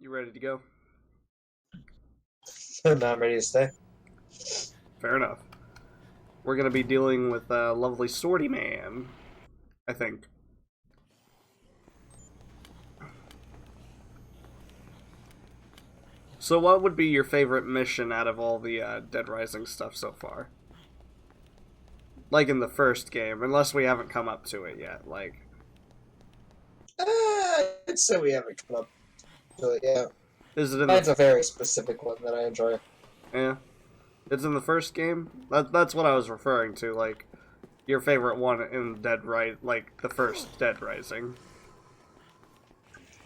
You ready to go? Now I'm ready to stay. Fair enough. We're gonna be dealing with lovely Swordy Man, I think. So what would be your favorite mission out of all the Dead Rising stuff so far? Like in the first game, unless we haven't come up to it yet. Like, I'd say we haven't come up to it yet. is it in the... Mine's a very specific one that I enjoy. Yeah. It's in the first game? That's what I was referring to, like, your favorite one in like, the first Dead Rising.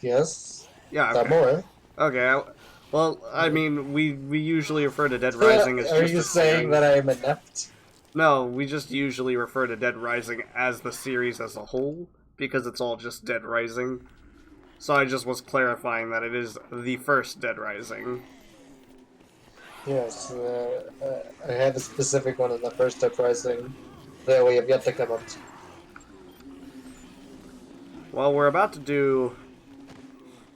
Yes? Yeah, That okay. more? Okay, well, I mean, we usually refer to Dead Rising as Are just you a saying series. that I am inept? No, we just usually refer to Dead Rising as the series as a whole, because it's all just Dead Rising. So I just was clarifying that it is the first Dead Rising. Yes, I had a specific one in the first uprising that we have yet to come up to. Well, we're about to do,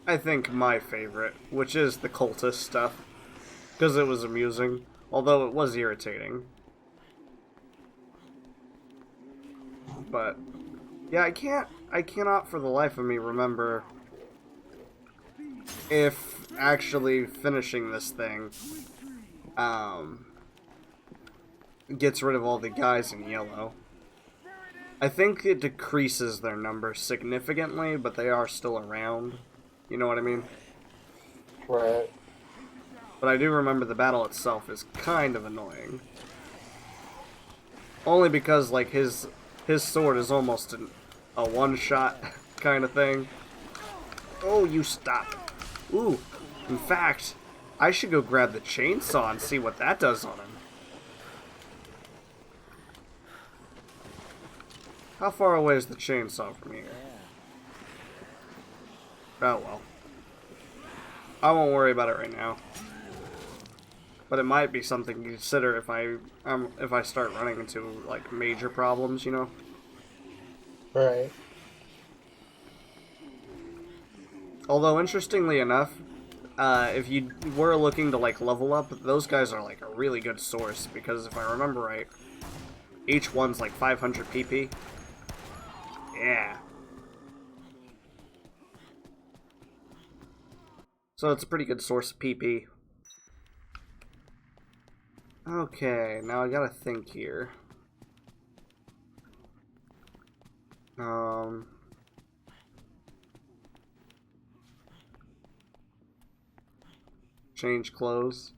I think, my favorite, which is the cultist stuff, because it was amusing, although it was irritating. But yeah, I cannot for the life of me remember if actually finishing this thing gets rid of all the guys in yellow. I think it decreases their number significantly, but they are still around. You know what I mean? Right. But I do remember the battle itself is kind of annoying. Only because, like, his sword is almost a one-shot kind of thing. Oh, you stop. Ooh, in fact, I should go grab the chainsaw and see what that does on him. How far away is the chainsaw from here? Oh well. I won't worry about it right now. But it might be something to consider if I start running into like major problems, you know. Right. Although interestingly enough, if you were looking to like level up, those guys are like a really good source because if I remember right, each one's like 500 PP. Yeah. So it's a pretty good source of PP. Okay, now I gotta think here. Change clothes.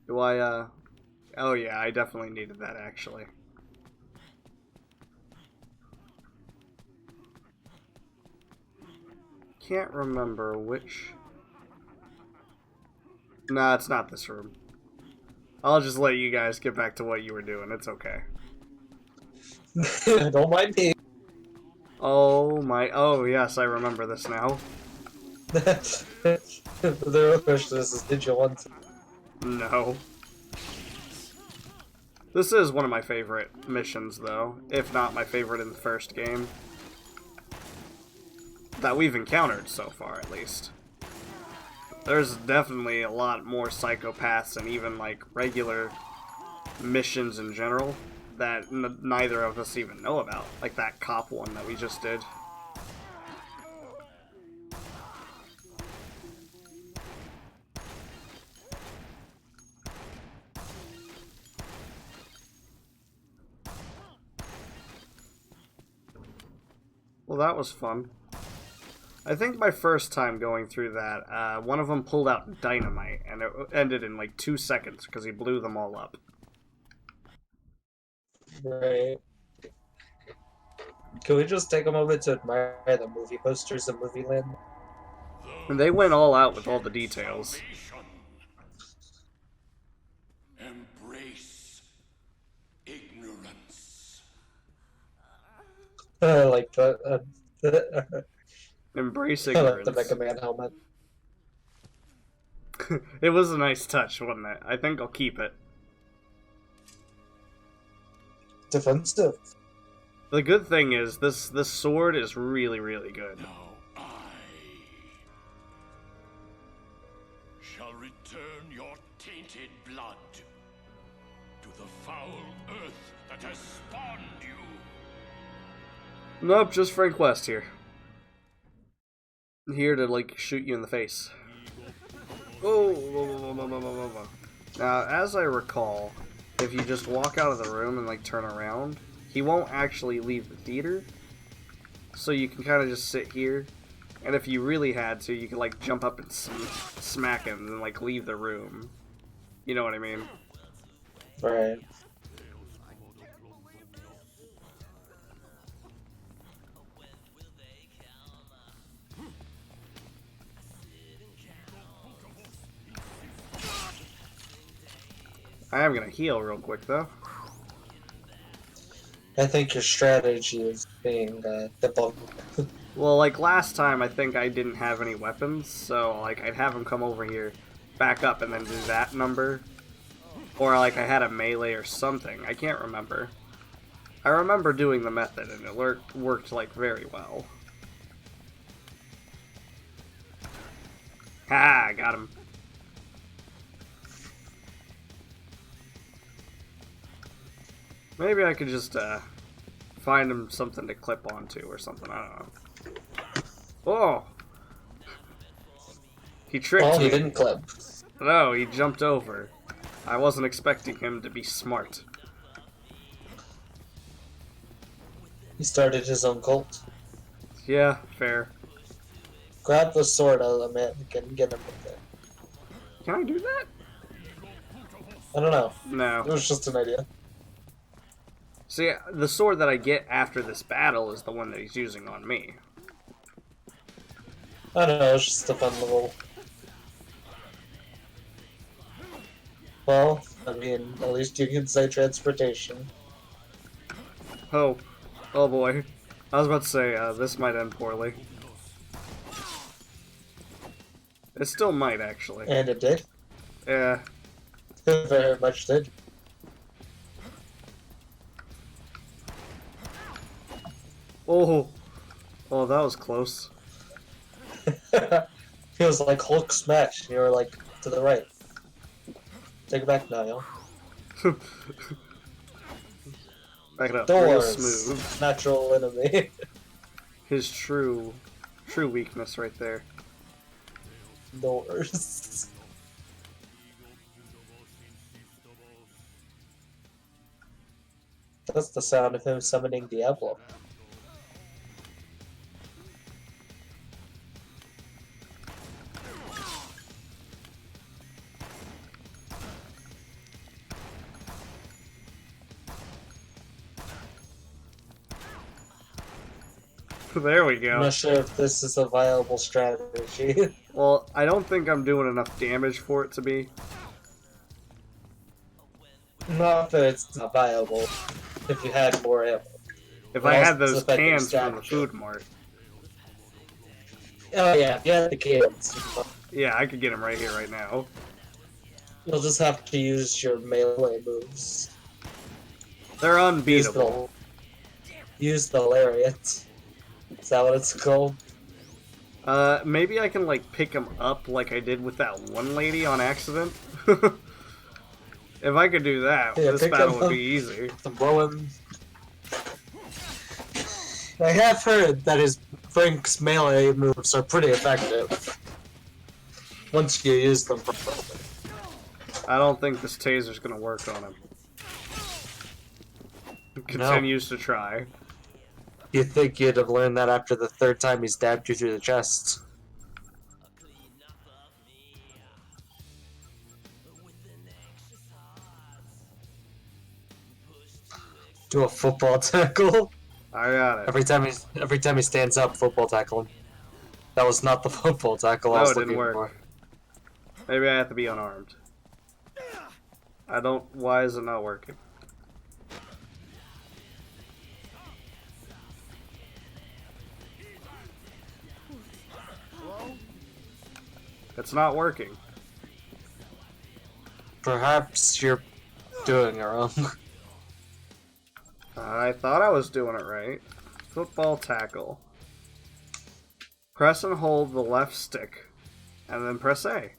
Do I, oh yeah, I definitely needed that actually. Can't remember which... Nah, it's not this room. I'll just let you guys get back to what you were doing. It's okay. Don't mind me. Oh my... Oh, yes, I remember this now. The real question is did you want to? No. This is one of my favorite missions, though. If not my favorite in the first game. That we've encountered so far, at least. There's definitely a lot more psychopaths and even, like, regular missions in general that neither of us even know about. Like that cop one that we just did. Well, that was fun. I think my first time going through that, one of them pulled out dynamite, and it ended in like 2 seconds because he blew them all up. Right. Can we just take a moment to admire the movie posters of Movie Land? And they went all out with all the details. Embrace ignorance. Like the Embrace I like the ignorance. Mega Man helmet. It was a nice touch, wasn't it? I think I'll keep it. Defensive. The good thing is, this sword is really, really good. Now I. shall return your tainted blood to the foul earth that has spawned you. Nope, just Frank West here. Here to, like, shoot you in the face. Oh! Now, as I recall, if you just walk out of the room and, like, turn around, he won't actually leave the theater. So you can kind of just sit here. And if you really had to, you could, like, jump up and smack him and, like, leave the room. You know what I mean? Right. I am gonna heal real quick, though. I think your strategy is being debunked. Well, like, last time, I think I didn't have any weapons, so, like, I'd have him come over here, back up, and then do that number. Or, like, I had a melee or something. I can't remember. I remember doing the method, and it worked, like, very well. Ha! I got him. Maybe I could just, find him something to clip onto or something. I don't know. Oh! He tricked Well, me. he didn't clip. No, he jumped over. I wasn't expecting him to be smart. He started his own cult. Yeah, fair. Grab the sword out of the mannequin and get him with it. Can I do that? I don't know. No. It was just an idea. See, the sword that I get after this battle is the one that he's using on me. I don't know, it's just a fun little... Well, I mean, at least you can say transportation. Oh. Oh boy. I was about to say, this might end poorly. It still might, actually. And it did. Yeah. It very much did. Oh. Oh, that was close. He was like Hulk smash, and you were like, to the right. Take it back, Niall. Back it up. Real Doors! smooth. Natural enemy. His true weakness right there. Doors. That's the sound of him summoning Diablo. There we I'm go. not sure if this is a viable strategy. Well, I don't think I'm doing enough damage for it to be. Not that it's not viable. If you had more ammo. If But I also had those the fact that cans it's from the damage. food mart. Oh yeah, if you had the cans. Yeah, I could get him right here, right now. You'll just have to use your melee moves. They're Use unbeatable. use the lariat. Is that what it's called? Maybe I can, like, pick him up like I did with that one lady on accident. If I could do that, Yeah, this pick battle him would up. be easy. Blow him. I have heard that his Frank's melee moves are pretty effective. Once you use them properly. I don't think this taser's gonna work on him. Continues to try. You'd think you'd have learned that after the third time he stabbed you through the chest. Do a football tackle. I got it. Every time he stands up, football tackle him. That was not the football tackle I No, was it didn't looking work. for. Maybe I have to be unarmed. I don't... Why is it not working? It's not working. Perhaps you're doing it wrong. I thought I was doing it right. Football tackle. Press and hold the left stick, and then press A.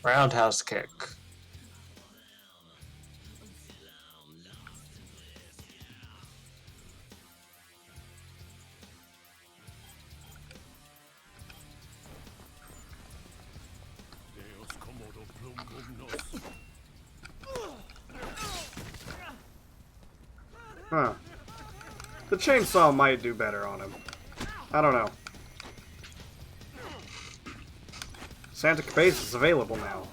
Roundhouse kick. Deus commodo plum nos. Huh. The chainsaw might do better on him. I don't know. Santa Cabeza is available now.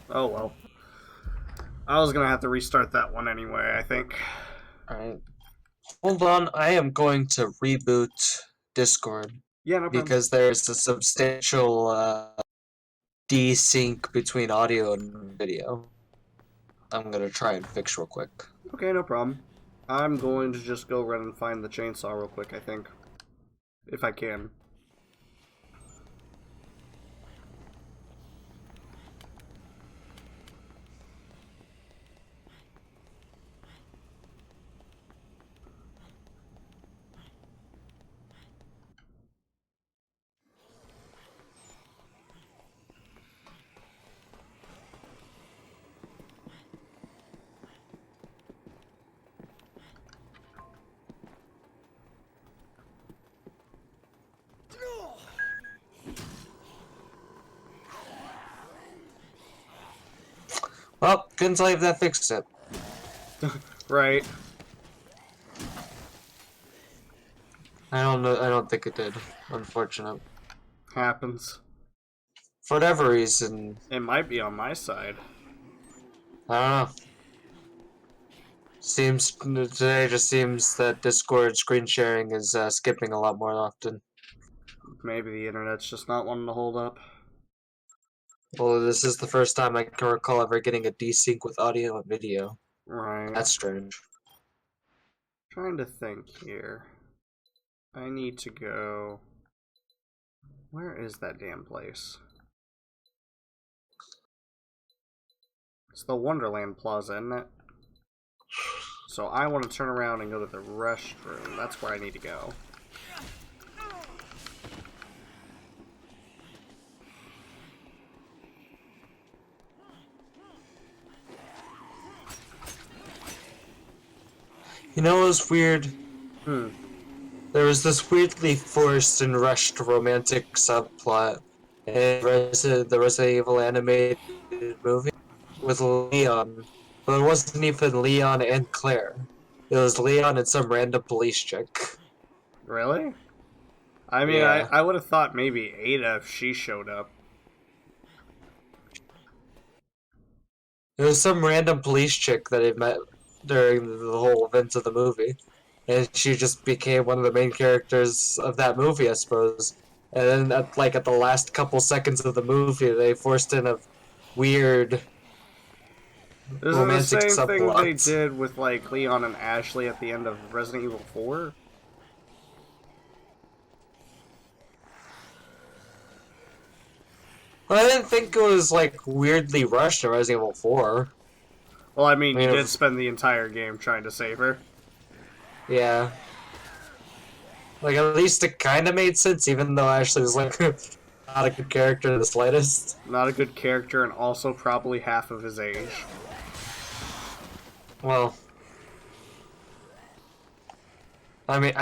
Oh well. I was gonna have to restart that one anyway, I think. Alright. Hold on, I am going to reboot Discord Yeah, no problem. because there's a substantial desync between audio and video. I'm gonna try and fix real quick. Okay, no problem. I'm going to just go run and find the chainsaw real quick, I think. If I can. Well, couldn't tell you if that fixed it. Right. I don't know. I don't think it did. Unfortunate. Happens. For whatever reason, It might be on my side. I don't know. Seems today just seems that Discord screen sharing is skipping a lot more often. Maybe the internet's just not wanting to hold up. Well, this is the first time I can recall ever getting a desync with audio and video. Right. That's strange. Trying to think here. I need to go... Where is that damn place? It's the Wonderland Plaza, isn't it? So I want to turn around and go to the restroom. That's where I need to go. You know what was weird? Hmm. There was this weirdly forced and rushed romantic subplot in the Resident Evil animated movie with Leon. But it wasn't even Leon and Claire. It was Leon and some random police chick. Really? I mean, Yeah. I would have thought maybe Ada if she showed up. It was some random police chick that I met during the whole events of the movie. And she just became one of the main characters of that movie, I suppose. And then at the last couple seconds of the movie, they forced in a weird Isn't it the romantic same thing they subplot. did with, like, Leon and Ashley at the end of Resident Evil 4? Well, I didn't think it was like weirdly rushed in Resident Evil 4. Well, I mean, I mean, you it did was- spend the entire game trying to save her. Yeah. Like, at least it kind of made sense, even though Ashley was like not a good character in the slightest. Not a good character and also probably half of his age. Well, I mean,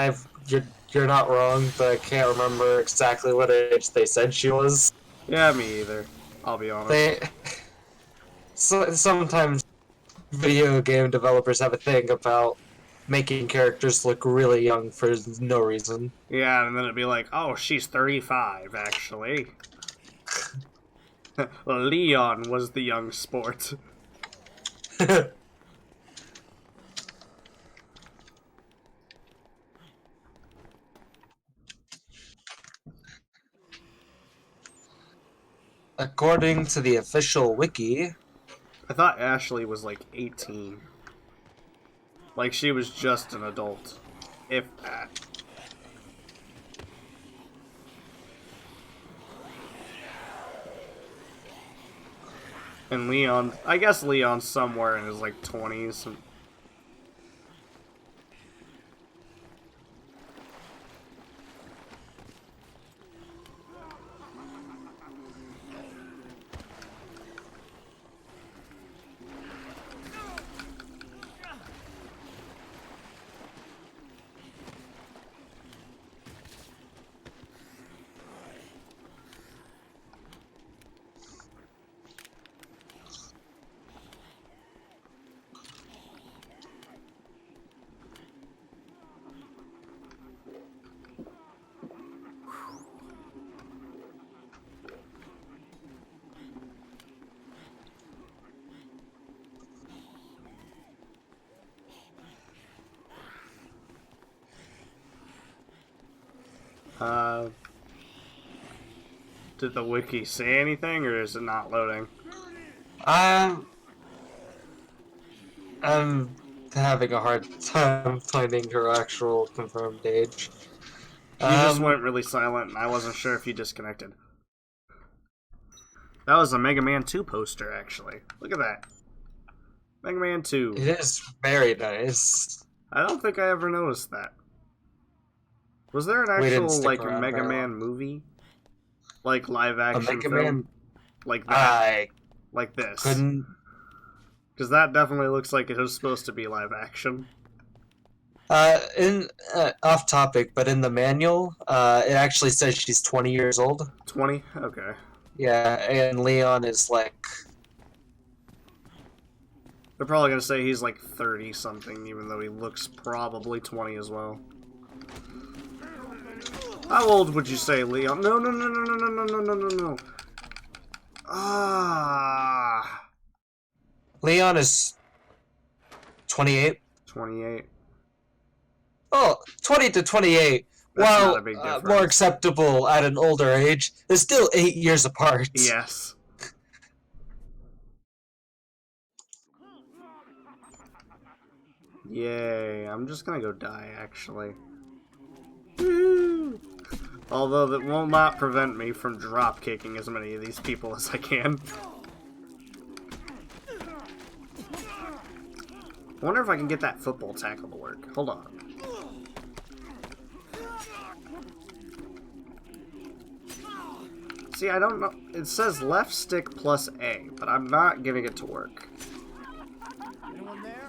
you're not wrong, but I can't remember exactly what age they said she was. Yeah, me either. I'll be honest. Sometimes video game developers have a thing about making characters look really young for no reason. Yeah, and then it'd be like, oh, she's 35, actually. Leon was the young sport. According to the official wiki, I thought Ashley was like 18. Like she was just an adult. If that. And Leon, I guess Leon's somewhere in his like 20s. Uh, did the wiki say anything, or is it not loading? I'm having a hard time finding her actual confirmed age. You just went really silent, and I wasn't sure if you disconnected. That was a Mega Man 2 poster, actually. Look at that. Mega Man 2. It is very nice. I don't think I ever noticed that. Was there an We didn't actual, stick like, around Mega very Man long. movie? Like, live A action Mega film? Man, Like that? I Like this? couldn't. Because that definitely looks like it was supposed to be live action. In off topic, but in the manual, it actually says she's 20 years old. 20? Okay. Yeah, and Leon is like, They're probably gonna say he's like 30 something, even though he looks probably 20 as well. How old would you say, Leon? No, no, no, no, no, no, no, no, no, no. Ah. Leon is 28. 28. Oh, 20 to 28. That's While not a big difference. more acceptable at an older age, is still 8 years apart. Yes. Yay. I'm just gonna go die, actually. Woo! Although that will not prevent me from drop kicking as many of these people as I can. I wonder if I can get that football tackle to work. Hold on. See, I don't know. It says left stick plus A, but I'm not getting it to work. Anyone there?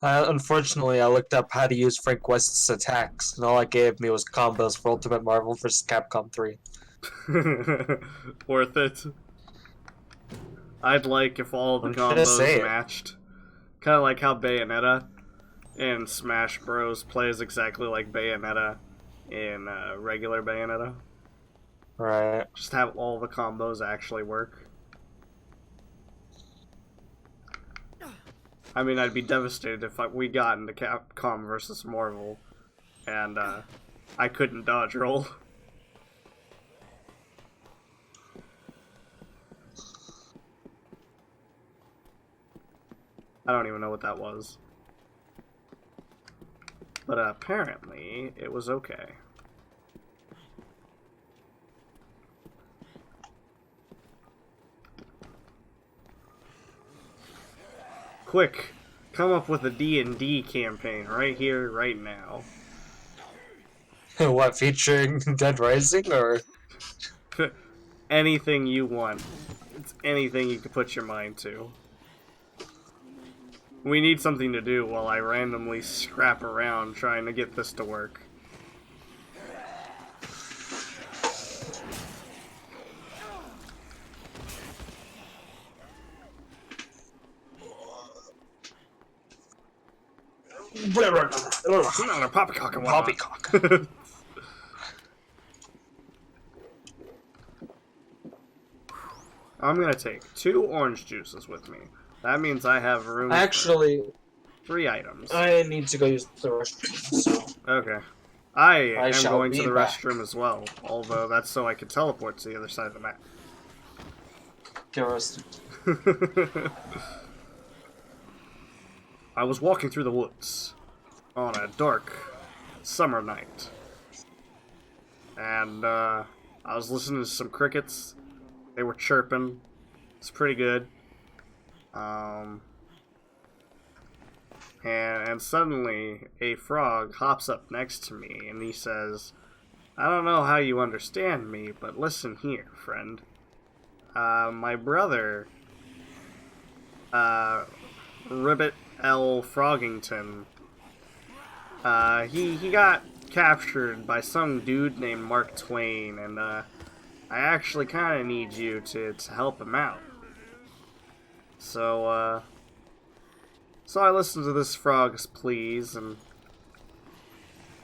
Unfortunately, I looked up how to use Frank West's attacks, and all it gave me was combos for Ultimate Marvel vs. Capcom 3. Worth it. I'd like if all the I'm gonna combos say it. matched. Kind of like how Bayonetta in Smash Bros. Plays exactly like Bayonetta in regular Bayonetta. Right. Just have all the combos actually work. I mean, I'd be devastated if we got into Capcom versus Marvel and I couldn't dodge roll. I don't even know what that was. But apparently, it was okay. Quick, come up with a D&D campaign right here, right now. What, featuring Dead Rising, or? Anything you want. It's anything you can put your mind to. We need something to do while I randomly scrap around trying to get this to work. Poppycock and whatnot. Poppycock. I'm gonna take 2 orange juices with me. That means I have room Actually, for 3 items. I need to go use the restroom, so... Okay. I am shall going to be the back. restroom as well, although that's so I can teleport to the other side of the map. Get rested. I was walking through the woods on a dark summer night, and I was listening to some crickets. They were chirping. It's pretty good. And suddenly a frog hops up next to me and he says, "I don't know how you understand me, but listen here, friend. My brother, Ribbit L. Froggington, he got captured by some dude named Mark Twain, and I actually kind of need you to help him out. So So I listened to this frog's pleas, and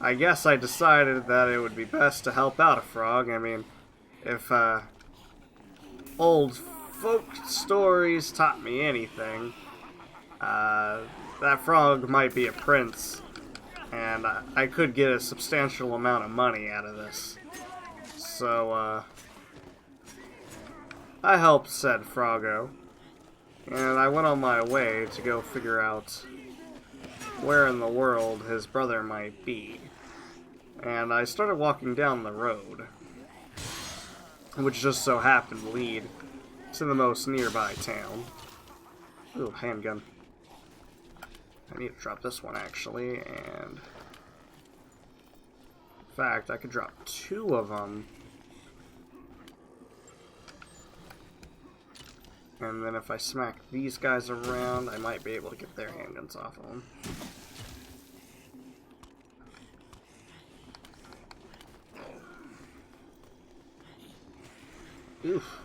I guess I decided that it would be best to help out a frog. I mean, if old folk stories taught me anything, that frog might be a prince, and I could get a substantial amount of money out of this. So, I helped said Froggo, and I went on my way to go figure out where in the world his brother might be. And I started walking down the road, which just so happened to lead to the most nearby town. Ooh, handgun. I need to drop this one, actually, and... in fact, I could drop 2 of them. And then if I smack these guys around, I might be able to get their handguns off of them. Oof.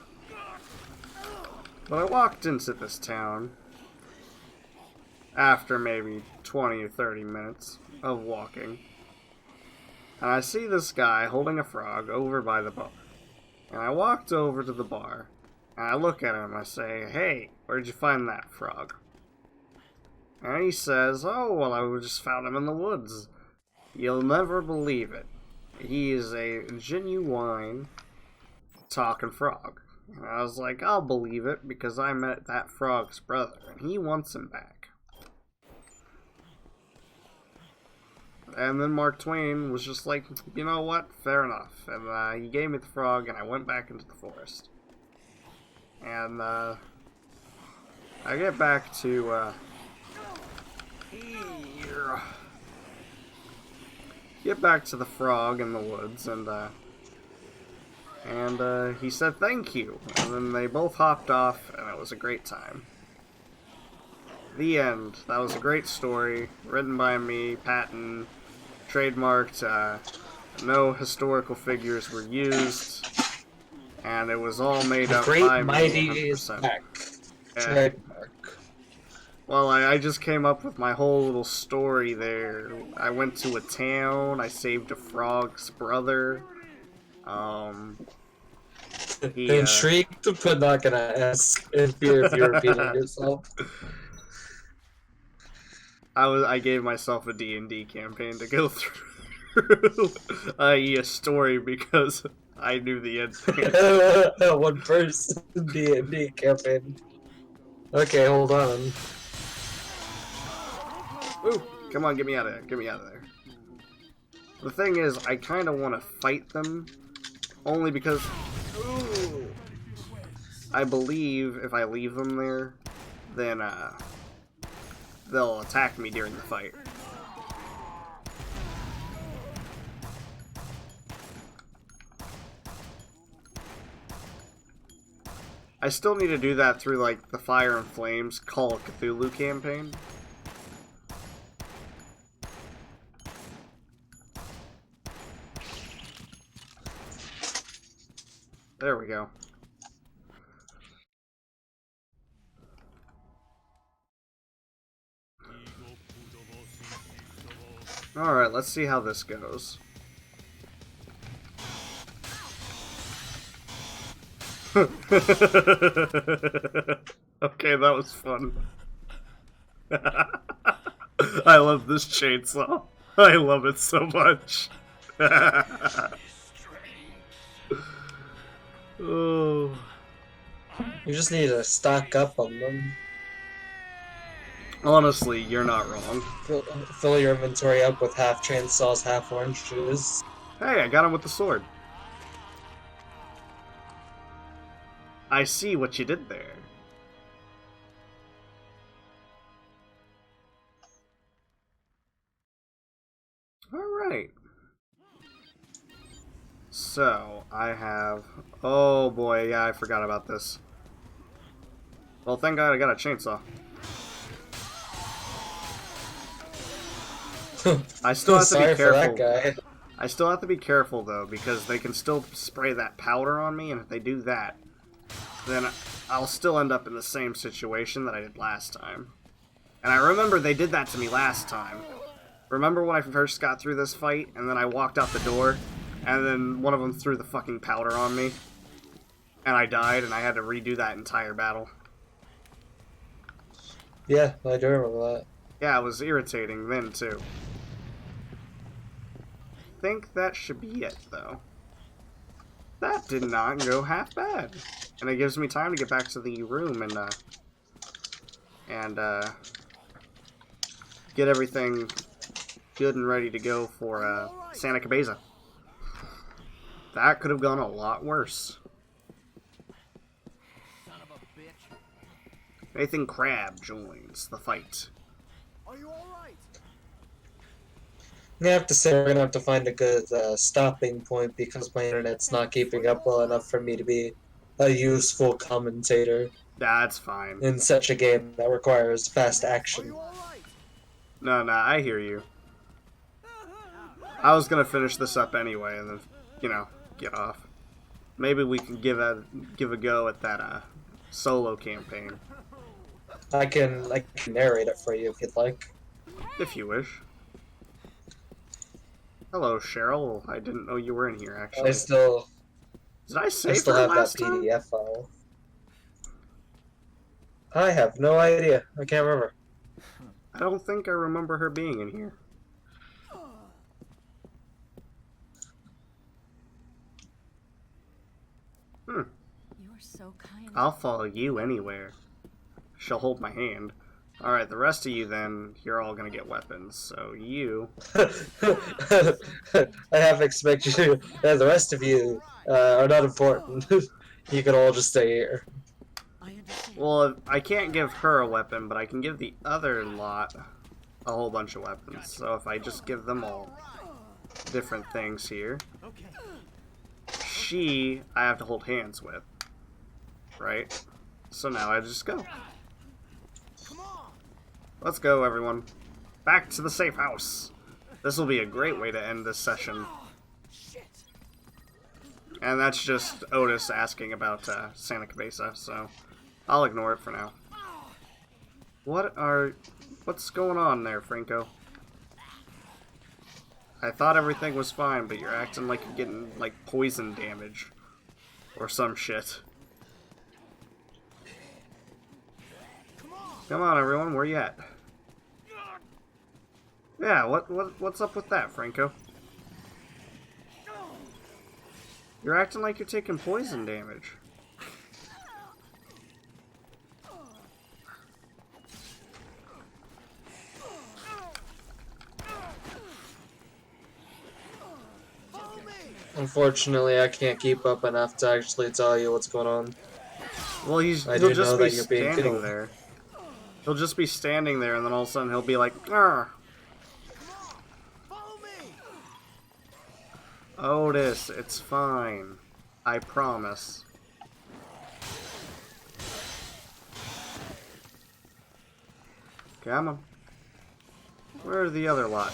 But I walked into this town after maybe 20 or 30 minutes of walking, and I see this guy holding a frog over by the bar. And I walked over to the bar, and I look at him and I say, "Hey, where'd you find that frog?" And he says, "Oh, well, I just found him in the woods. You'll never believe it. He is a genuine talking frog." And I was like, "I'll believe it, because I met that frog's brother, and he wants him back." And then Mark Twain was just like, "You know what? Fair enough." And he gave me the frog, and I went back into the forest. And I get back to here. Get back to the frog in the woods, and he said thank you. And then they both hopped off, and it was a great time. The end. That was a great story, written by me, Patton, trademarked, no historical figures were used, and it was all made up Great by me, mighty 100%. back. Yeah. Trademark. Well, I just came up with my whole little story there. I went to a town, I saved a frog's brother, he, Intrigued, but not gonna ask if you're repeating yourself. I gave myself a D&D campaign to go through, i.e. a story, because I knew the end. One person D&D campaign. Okay, hold on. Ooh, come on, get me out of there. Get me out of there. The thing is, I kind of want to fight them, only because... Ooh, I believe if I leave them there, then, they'll attack me during the fight. I still need to do that through, like, the Fire and Flames Call of Cthulhu campaign. There we go. Alright, let's see how this goes. Okay, that was fun. I love this chainsaw. I love it so much. Oh. You just need to stock up on them. Honestly, you're not wrong. Fill your inventory up with half chainsaws, half orange juice. Hey, I got him with the sword. I see what you did there. Alright. So, I have... Oh boy, yeah, I forgot about this. Well, thank God I got a chainsaw. I still have to be careful. For that guy. I still have to be careful, though, because they can still spray that powder on me, and if they do that, then I'll still end up in the same situation that I did last time. And I remember they did that to me last time. Remember when I first got through this fight, and then I walked out the door, and then one of them threw the fucking powder on me, and I died, and I had to redo that entire battle. Yeah, I do remember that. Yeah, it was irritating then, too. I think that should be it, though. That did not go half bad. And it gives me time to get back to the room and get everything good and ready to go for Santa Cabeza. That could have gone a lot worse. Son of a bitch. Nathan Crab joins the fight. Are you alright? I have to say we're gonna have to find a good stopping point because my internet's not keeping up well enough for me to be a useful commentator That's fine. in such a game that requires fast Are action. you alright? No, I hear you. I was gonna finish this up anyway, and then, you know, get off. Maybe we can give a go at that solo campaign, I can narrate it for you if you'd like. if you wish. Hello, Cheryl. I didn't know you were in here, I actually. still Did I I save still her have that last time? PDF file. I have no idea. I can't remember. I don't think I remember her being in here. You're so kind. I'll follow you anywhere. She'll hold my hand. Alright, the rest of you then, you're all gonna get weapons. So you... I half expect you. Yeah, the rest of you are not important. You can all just stay here. I understand. Well, I can't give her a weapon, but I can give the other lot a whole bunch of weapons. So if I just give them all different things here, Okay. I have to hold hands with. Right? So now I just go. Come on. Let's go, everyone. Back to the safe house. This will be a great way to end this session. Shit. And that's just Otis asking about Santa Cabeza, so I'll ignore it for now. What's going on there, Franco? I thought everything was fine, but you're acting like you're getting, like, poison damage. Or some shit. Come on, everyone, where you at? Yeah, what's up with that, Franco? You're acting like you're taking poison damage. Follow me. Unfortunately, I can't keep up enough to actually tell you what's going on. Well, I he'll do just know be that you're being standing killed. there. He'll just be standing there, and then all of a sudden he'll be like, "Arr, Follow me. Otis, it's fine. I promise." Come on. Where's the other lot?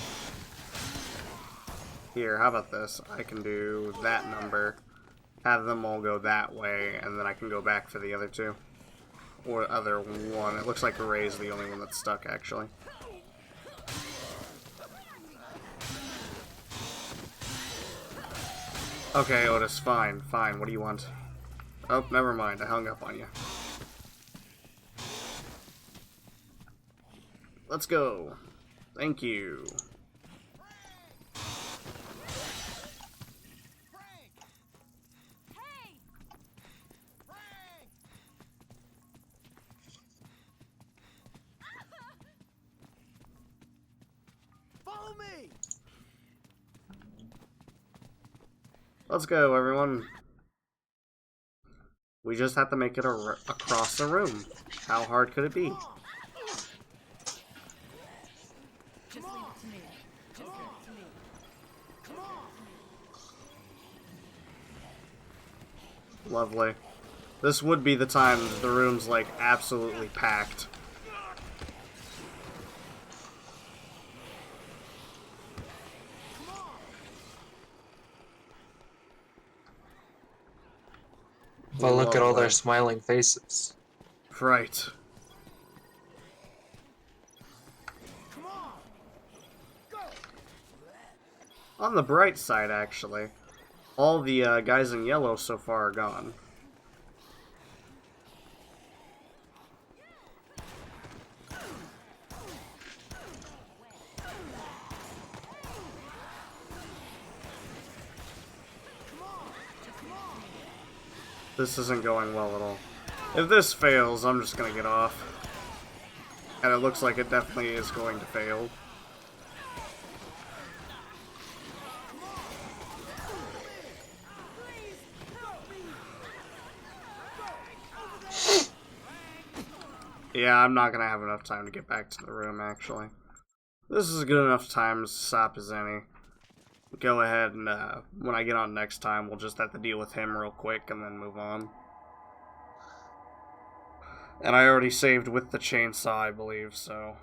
Here, how about this? I can do that number, have them all go that way, and then I can go back for the other two. Or other one. It looks like Ray's the only one that's stuck, actually. Okay, Otis, fine, fine. What do you want? Oh, never mind. I hung up on you. Let's go. Thank you. Hey! Follow me. Let's go, everyone. We just have to make it across the room. How hard could it be? Just leave it to me. Just leave it to me. Come on. Lovely. This would be the time the room's, like, absolutely packed. But look at all their Lovely. smiling faces. Right. On the bright side, actually, all the guys in yellow so far are gone. This isn't going well at all. If this fails, I'm just gonna get off. And it looks like it definitely is going to fail. Yeah, I'm not gonna have enough time to get back to the room, actually. This is good enough time to stop as any. Go ahead and, when I get on next time, we'll just have to deal with him real quick and then move on. And I already saved with the chainsaw, I believe, so...